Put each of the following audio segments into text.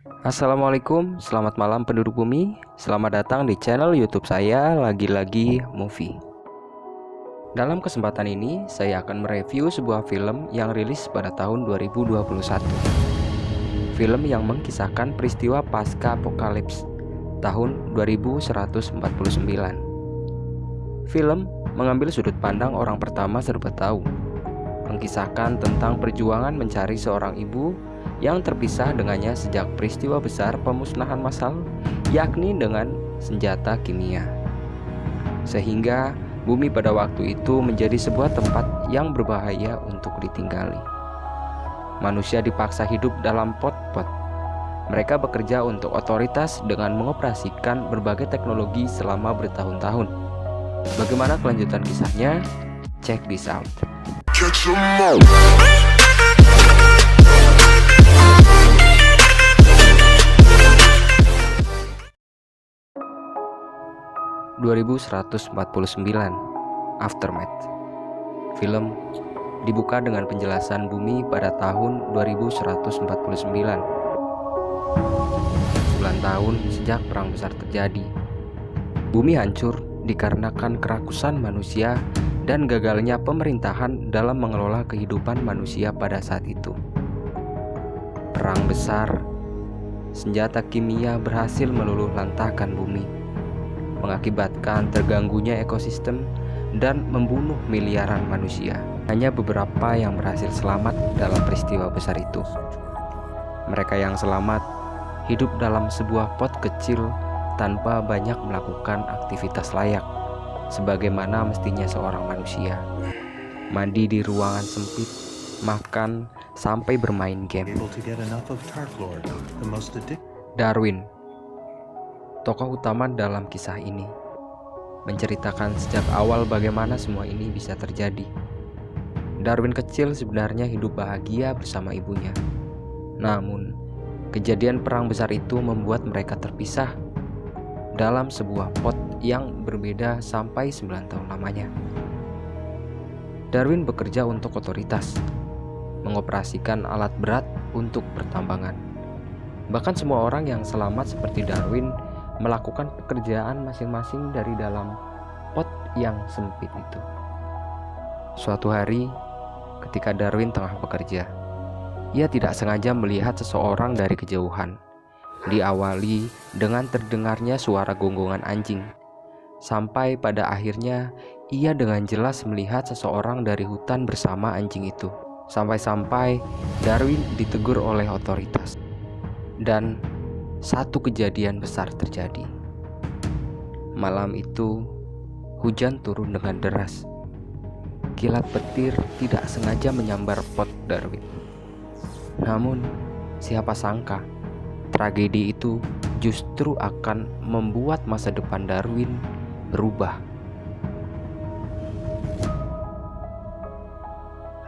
Assalamualaikum, selamat malam penduduk bumi. Selamat datang di channel YouTube saya, Lagi-Lagi Movie. Dalam kesempatan ini, saya akan mereview sebuah film yang rilis pada tahun 2021. Film yang mengisahkan peristiwa pasca apokalips tahun 2149. Film mengambil sudut pandang orang pertama serba tahu, mengisahkan tentang perjuangan mencari seorang ibu yang terpisah dengannya sejak peristiwa besar pemusnahan massal, yakni dengan senjata kimia. Sehingga bumi pada waktu itu menjadi sebuah tempat yang berbahaya untuk ditinggali. Manusia dipaksa hidup dalam pot-pot. Mereka bekerja untuk otoritas dengan mengoperasikan berbagai teknologi selama bertahun-tahun. Bagaimana kelanjutan kisahnya? Check this out. 2149 Aftermath. Film dibuka dengan penjelasan bumi pada tahun 2149. 9 tahun sejak perang besar terjadi. Bumi hancur dikarenakan kerakusan manusia dan gagalnya pemerintahan dalam mengelola kehidupan manusia pada saat itu. Perang besar, senjata kimia berhasil meluluh lantahkan bumi, mengakibatkan terganggunya ekosistem dan membunuh miliaran manusia. Hanya beberapa yang berhasil selamat dalam peristiwa besar itu. Mereka yang selamat hidup dalam sebuah pot kecil tanpa banyak melakukan aktivitas layak sebagaimana mestinya seorang manusia. Mandi di ruangan sempit, makan, sampai bermain game. Darwin, tokoh utama dalam kisah ini, menceritakan sejak awal bagaimana semua ini bisa terjadi. Darwin kecil sebenarnya hidup bahagia bersama ibunya. Namun, kejadian perang besar itu membuat mereka terpisah dalam sebuah pot yang berbeda sampai 9 tahun lamanya. Darwin bekerja untuk otoritas, mengoperasikan alat berat untuk pertambangan. Bahkan semua orang yang selamat seperti Darwin melakukan pekerjaan masing-masing dari dalam pot yang sempit itu. Suatu hari, ketika Darwin tengah bekerja, ia tidak sengaja melihat seseorang dari kejauhan. Diawali dengan terdengarnya suara gonggongan anjing, sampai pada akhirnya ia dengan jelas melihat seseorang dari hutan bersama anjing itu. Sampai-sampai Darwin ditegur oleh otoritas. Dan satu kejadian besar terjadi. Malam itu, hujan turun dengan deras. Kilat petir tidak sengaja menyambar pot Darwin. Namun, siapa sangka tragedi itu justru akan membuat masa depan Darwin berubah.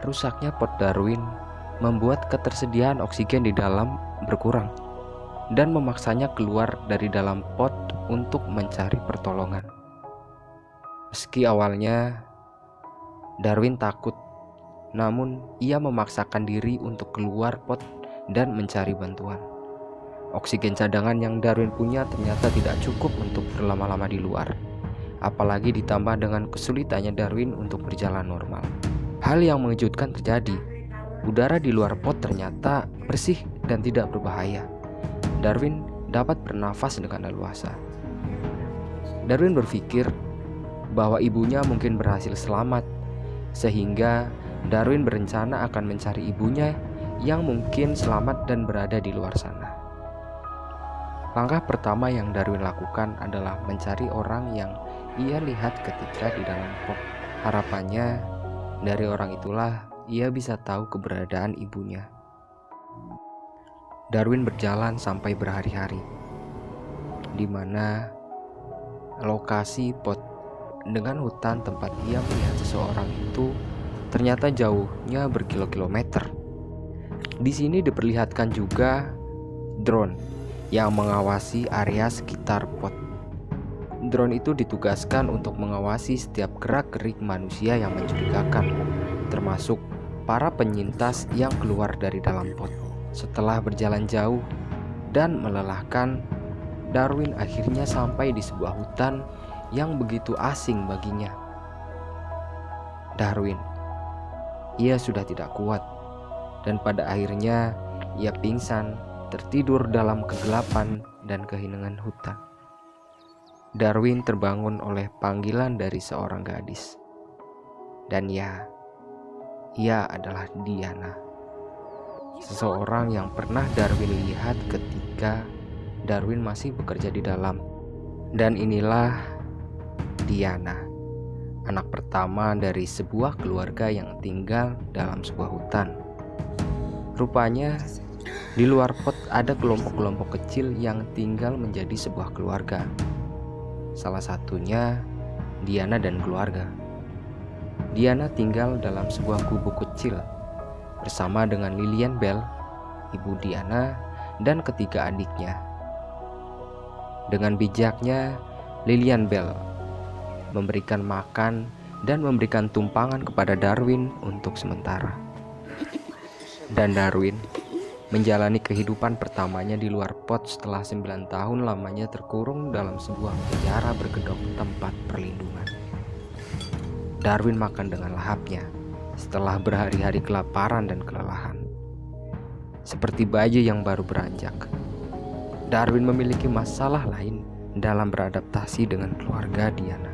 Rusaknya pot Darwin membuat ketersediaan oksigen di dalam berkurang dan memaksanya keluar dari dalam pot untuk mencari pertolongan. Meski awalnya Darwin takut, namun ia memaksakan diri untuk keluar pot dan mencari bantuan. Oksigen cadangan yang Darwin punya ternyata tidak cukup untuk berlama-lama di luar, apalagi ditambah dengan kesulitannya Darwin untuk berjalan normal. Hal yang mengejutkan terjadi. Udara di luar pot ternyata bersih dan tidak berbahaya. Darwin dapat bernafas dengan leluasa. Darwin berpikir bahwa ibunya mungkin berhasil selamat, sehingga Darwin berencana akan mencari ibunya yang mungkin selamat dan berada di luar sana. Langkah pertama yang Darwin lakukan adalah mencari orang yang ia lihat ketika di dalam pot. Harapannya, dari orang itulah ia bisa tahu keberadaan ibunya. Darwin berjalan sampai berhari-hari, di mana lokasi pot dengan hutan tempat ia melihat seseorang itu ternyata jauhnya berkilo-kilometer. Di sini diperlihatkan juga drone yang mengawasi area sekitar pot. Drone itu ditugaskan untuk mengawasi setiap gerak-gerik manusia yang mencurigakan, termasuk para penyintas yang keluar dari dalam pot. Setelah berjalan jauh, dan melelahkan, Darwin akhirnya sampai di sebuah hutan yang begitu asing baginya. Darwin, ia sudah tidak kuat, dan pada akhirnya ia pingsan, tertidur dalam kegelapan dan keheningan hutan. Darwin terbangun oleh panggilan dari seorang gadis. Dan ya, ia adalah Diana. Seseorang yang pernah Darwin lihat ketika Darwin masih bekerja di dalam. Dan inilah Diana, anak pertama dari sebuah keluarga yang tinggal dalam sebuah hutan. Rupanya di luar pot ada kelompok-kelompok kecil yang tinggal menjadi sebuah keluarga. Salah satunya Diana dan keluarga. Diana tinggal dalam sebuah gubuk kecil bersama dengan Lillian Bell, ibu Diana, dan ketiga adiknya. Dengan bijaknya, Lillian Bell memberikan makan dan memberikan tumpangan kepada Darwin untuk sementara. Dan Darwin menjalani kehidupan pertamanya di luar pot setelah 9 tahun lamanya terkurung dalam sebuah penjara bergedok tempat perlindungan. Darwin makan dengan lahapnya setelah berhari-hari kelaparan dan kelelahan. Seperti bayi yang baru beranjak, Darwin memiliki masalah lain dalam beradaptasi dengan keluarga Diana.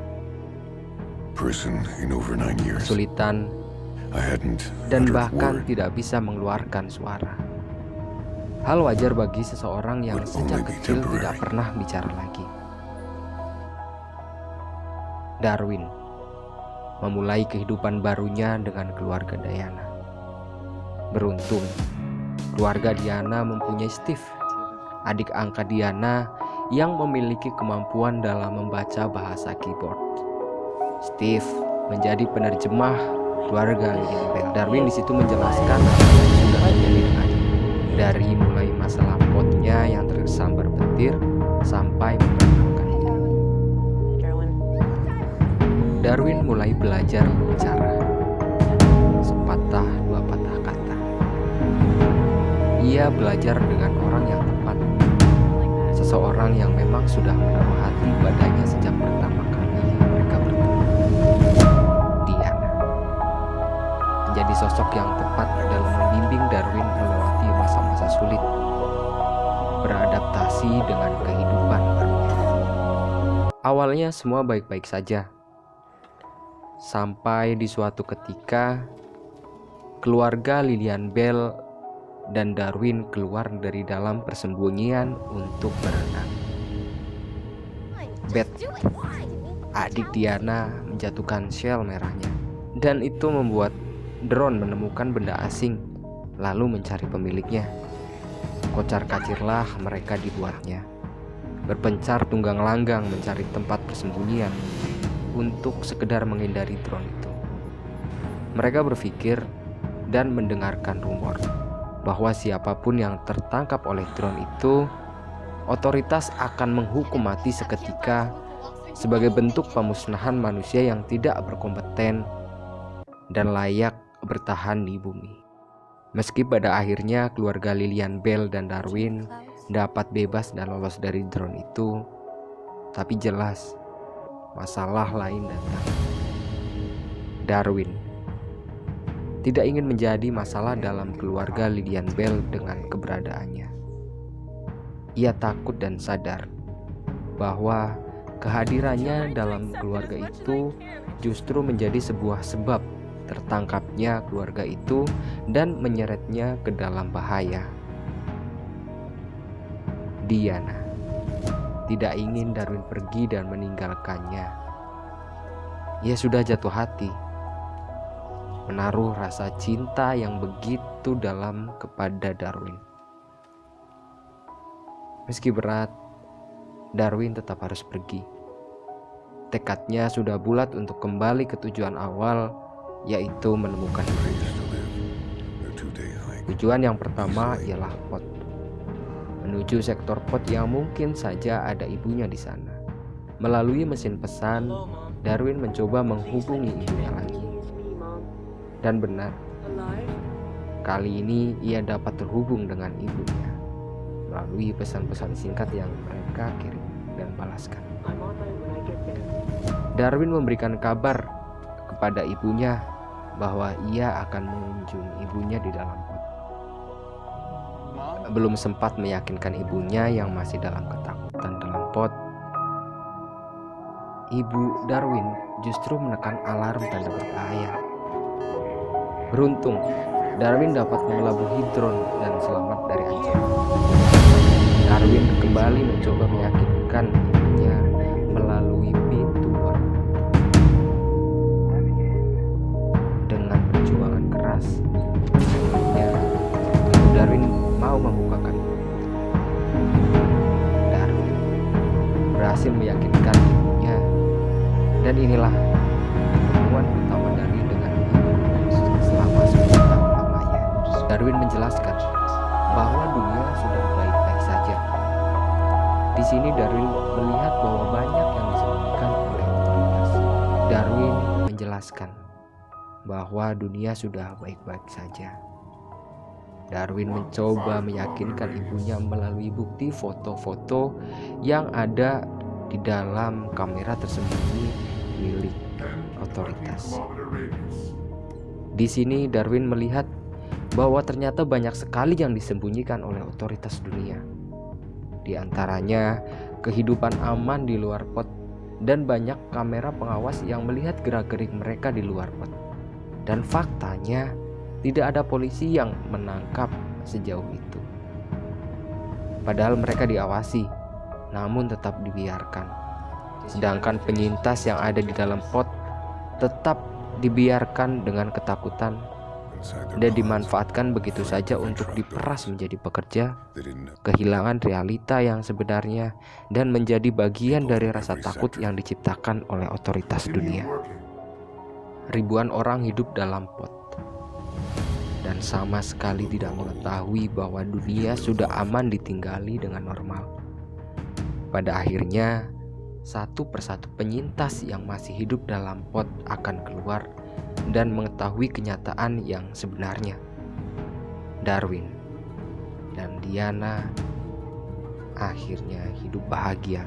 Kesulitan dan bahkan tidak bisa mengeluarkan suara. Hal wajar bagi seseorang yang sejak kecil tidak pernah bicara lagi. Darwin memulai kehidupan barunya dengan keluarga Diana. Beruntung, keluarga Diana mempunyai Steve, adik angkat Diana yang memiliki kemampuan dalam membaca bahasa keyboard. Steve menjadi penerjemah keluarga Lillian Bell. Darwin di situ menjelaskan apa yang sudah terjadi dengannya, dari mulai masalah potnya yang tersambar petir sampai memperkenalkannya. Darwin mulai belajar bicara, sepatah dua patah kata. Ia belajar dengan orang yang tepat, seseorang yang memang sudah menaruh hati padanya sejak pertama kali mereka bertemu. Diana menjadi sosok yang tepat dalam membimbing Darwin melewati masa-masa sulit, beradaptasi dengan kehidupan barunya. Awalnya semua baik-baik saja, sampai di suatu ketika keluarga Lillian Bell dan Darwin keluar dari dalam persembunyian untuk berenang. Beth, adik Diana, menjatuhkan shell merahnya, dan itu membuat drone menemukan benda asing lalu mencari pemiliknya. Kocar-kacirlah mereka dibuatnya, berpencar tunggang langgang mencari tempat persembunyian untuk sekedar menghindari drone itu. Mereka berpikir dan mendengarkan rumor bahwa siapapun yang tertangkap oleh drone itu, otoritas akan menghukum mati seketika sebagai bentuk pemusnahan manusia yang tidak berkompeten dan layak bertahan di bumi. Meski pada akhirnya keluarga Lillian Bell dan Darwin dapat bebas dan lolos dari drone itu, tapi jelas masalah lain datang. Darwin tidak ingin menjadi masalah dalam keluarga Lillian Bell dengan keberadaannya. Ia takut dan sadar bahwa kehadirannya dalam keluarga itu justru menjadi sebuah sebab tertangkapnya keluarga itu dan menyeretnya ke dalam bahaya. Diana tidak ingin Darwin pergi dan meninggalkannya. Ia sudah jatuh hati, menaruh rasa cinta yang begitu dalam kepada Darwin. Meski berat, Darwin tetap harus pergi. Tekadnya sudah bulat untuk kembali ke tujuan awal, yaitu menemukan ibunya. Tujuan yang pertama ialah pot, menuju sektor pot yang mungkin saja ada ibunya di sana. Melalui mesin pesan, Darwin mencoba menghubungi ibunya lagi. Dan benar, kali ini ia dapat terhubung dengan ibunya. melalui pesan-pesan singkat yang mereka kirim dan balaskan. Darwin memberikan kabar kepada ibunya bahwa ia akan mengunjungi ibunya di dalam pot. Belum sempat meyakinkan ibunya yang masih dalam ketakutan dalam pot, ibu Darwin justru menekan alarm tanda berbahaya. Beruntung, Darwin dapat mengelabuhi drone dan selamat dari ancaman. Darwin kembali mencoba meyakinkan ibunya melalui pintu luar. Dengan perjuangan keras, akhirnya Darwin mau membukakan. Darwin berhasil meyakinkan ibunya, dan inilah pertemuan utama Darwin dengan ibu selama 10 tahun lamanya. Darwin menjelaskan bahwa dunia sudah baik-baik saja. Di sini Darwin melihat bahwa banyak yang disembunyikan oleh otoritas. Darwin menjelaskan bahwa dunia sudah baik-baik saja. Darwin mencoba meyakinkan ibunya melalui bukti foto-foto yang ada di dalam kamera tersembunyi milik otoritas. Di sini Darwin melihat bahwa ternyata banyak sekali yang disembunyikan oleh otoritas dunia. Di antaranya kehidupan aman di luar pot dan banyak kamera pengawas yang melihat gerak-gerik mereka di luar pot. Dan faktanya tidak ada polisi yang menangkap sejauh itu. Padahal mereka diawasi, namun tetap dibiarkan. Sedangkan penyintas yang ada di dalam pot tetap dibiarkan dengan ketakutan dan dimanfaatkan begitu saja untuk diperas menjadi pekerja, kehilangan realita yang sebenarnya, dan menjadi bagian dari rasa takut yang diciptakan oleh otoritas dunia. Ribuan orang hidup dalam pot dan sama sekali tidak mengetahui bahwa dunia sudah aman ditinggali dengan normal. Pada akhirnya, satu persatu penyintas yang masih hidup dalam pot akan keluar dan mengetahui kenyataan yang sebenarnya. Darwin dan Diana akhirnya hidup bahagia,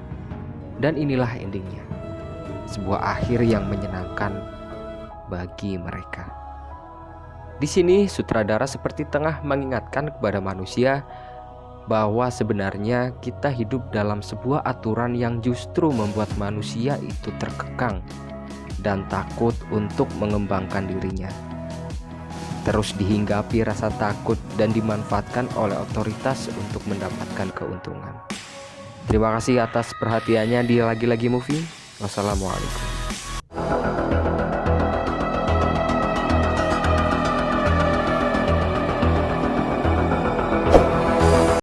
dan inilah endingnya, sebuah akhir yang menyenangkan bagi mereka. Di sini sutradara seperti tengah mengingatkan kepada manusia bahwa sebenarnya kita hidup dalam sebuah aturan yang justru membuat manusia itu terkekang dan takut untuk mengembangkan dirinya. Terus dihinggapi rasa takut dan dimanfaatkan oleh otoritas untuk mendapatkan keuntungan. Terima kasih atas perhatiannya di Lagi-Lagi Movie. Wassalamualaikum.